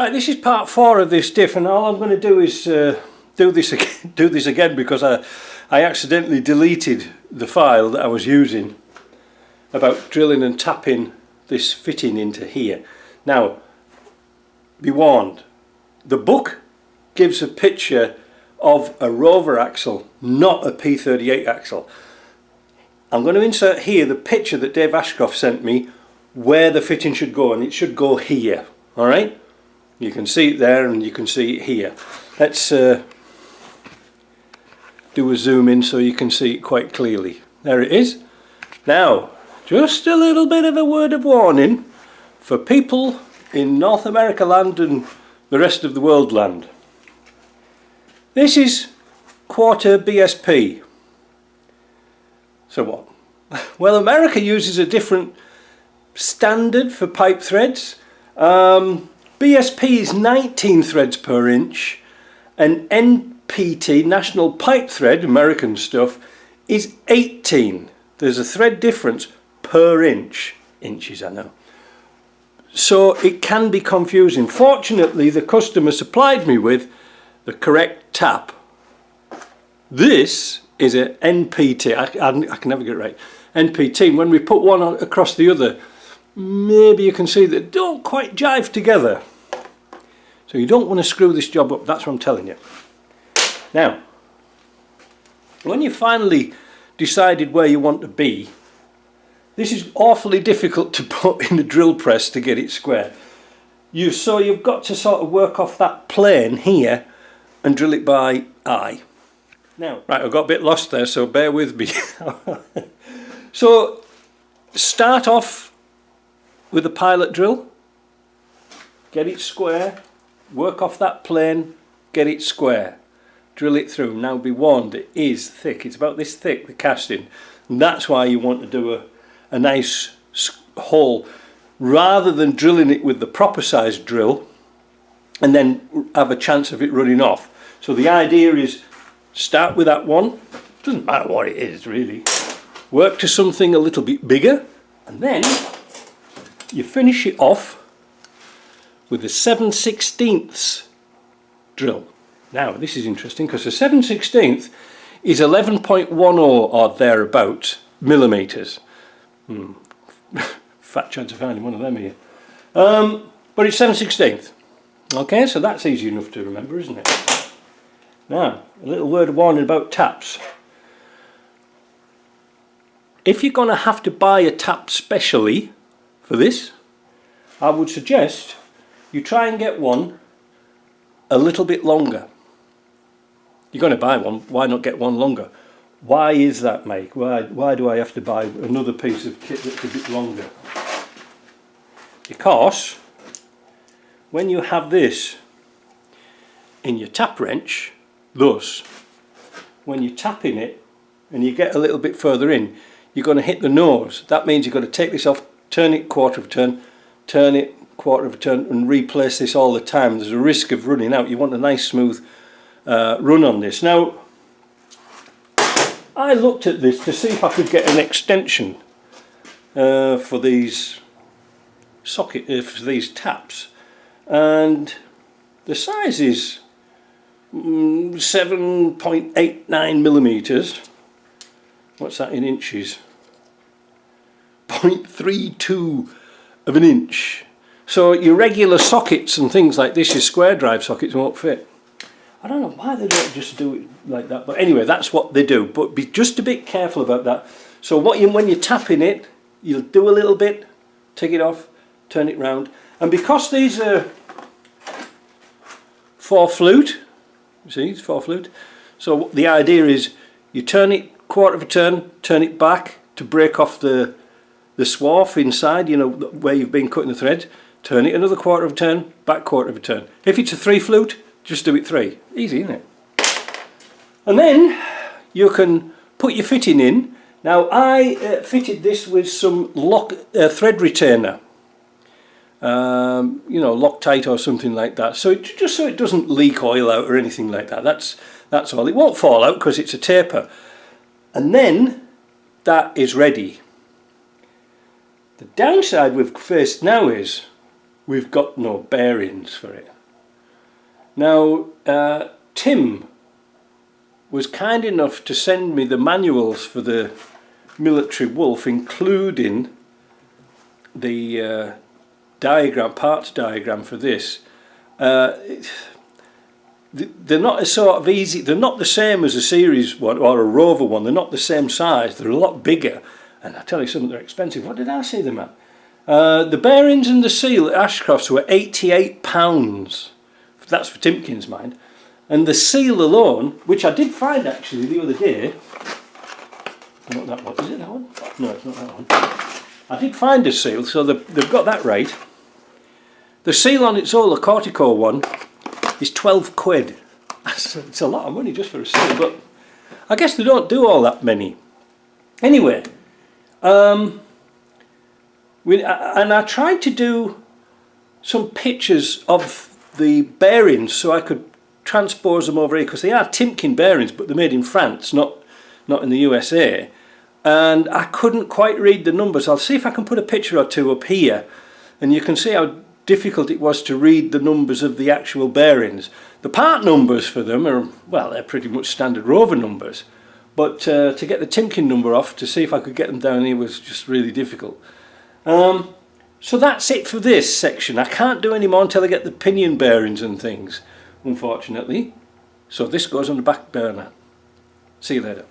Right, this is part 4 of this diff, and all I'm going to do is do this again because I accidentally deleted the file that I was using about drilling and tapping this fitting into here. Now, be warned, the book gives a picture of a rover axle, not a P38 axle. I'm going to insert here the picture that Dave Ashcroft sent me where the fitting should go, and it should go here. Alright? You can see it there and you can see it here. Let's do a zoom in so you can see it quite clearly. There it is. Now, just a little bit of a word of warning for people in North America land and the rest of the world land. This is quarter BSP. So what? Well, America uses a different standard for pipe threads. BSP is 19 threads per inch, and NPT, National Pipe Thread, American stuff, is 18. There's a thread difference per inch. Inches, I know. So it can be confusing. Fortunately, the customer supplied me with the correct tap. This is an NPT. I can never get it right. NPT. When we put one across the other, maybe you can see that they don't quite jive together. So you don't want to screw this job up. That's what I'm telling you. Now, when you finally decided where you want to be, this is awfully difficult to put in a drill press to get it square. So you've got to sort of work off that plane here and drill it by eye. Now, right, I got a bit lost there, so bear with me. So start off with a pilot drill, get it square, work off that plane, get it square, drill it through. Now be warned, it is thick. It's about this thick, the casting, and that's why you want to do a nice hole rather than drilling it with the proper size drill and then have a chance of it running off. So the idea is start with that one, doesn't matter what it is really, work to something a little bit bigger, and then you finish it off with a 7/16 drill. Now this is interesting because the 7/16 is 11.10 or thereabouts millimeters. Fat chance of finding one of them here. But it's 7/16. Okay, so that's easy enough to remember, isn't it? Now, a little word of warning about taps. If you're going to have to buy a tap specially for this, I would suggest you try and get one a little bit longer. You're going to buy one, why not get one longer? Why is that, Mike? Why do I have to buy another piece of kit that's a bit longer? Because when you have this in your tap wrench, thus, when you're tapping it and you get a little bit further in, you're going to hit the nose. That means you've got to take this off, turn it quarter of a turn, turn it quarter of a turn, and replace this all the time. There's a risk of running out. You want a nice smooth run on this. Now, I looked at this to see if I could get an extension for these for these taps, and the size is 7.89 millimeters. What's that in inches? 0.32 of an inch. So your regular sockets and things like this, your square drive sockets, won't fit. I don't know why they don't just do it like that, but anyway, that's what they do. But be just a bit careful about that. So when you're tapping it, you'll do a little bit, take it off, turn it round, and because these are 4 flute, you see, it's 4 flute. So the idea is you turn it quarter of a turn, turn it back to break off the swarf inside, you know, where you've been cutting the thread. Turn it another quarter of a turn, back quarter of a turn. If it's a 3 flute, just do it 3. Easy, isn't it? And then you can put your fitting in. Now I fitted this with some thread retainer, you know, Loctite or something like that. So just so it doesn't leak oil out or anything like that. That's all. It won't fall out because it's a taper. And then that is ready. The downside we've faced now is we've got no bearings for it. Now Tim was kind enough to send me the manuals for the military wolf, including the parts diagram for this. They're not as sort of easy, they're not the same as a series one or a rover one, they're not the same size, they're a lot bigger, and I tell you something, they're expensive. What did I say them at? The bearings and the seal at Ashcroft's were £88, that's for Timkin's mind, and the seal alone, which I did find actually the other day, not that one, is it that one? No, it's not that one. I did find a seal, so they've got that right. The seal on its own, the Cortico one, is 12 quid. It's a lot of money just for a seal, but I guess they don't do all that many. Anyway, and I tried to do some pictures of the bearings so I could transpose them over here, because they are Timken bearings, but they're made in France, not in the USA. And I couldn't quite read the numbers. I'll see if I can put a picture or two up here, and you can see how difficult it was to read the numbers of the actual bearings. The part numbers for them are, well, they're pretty much standard rover numbers, but to get the Timken number off, to see if I could get them down here, was just really difficult. So that's it for this section. I can't do any more until I get the pinion bearings and things, unfortunately. So this goes on the back burner. See you later.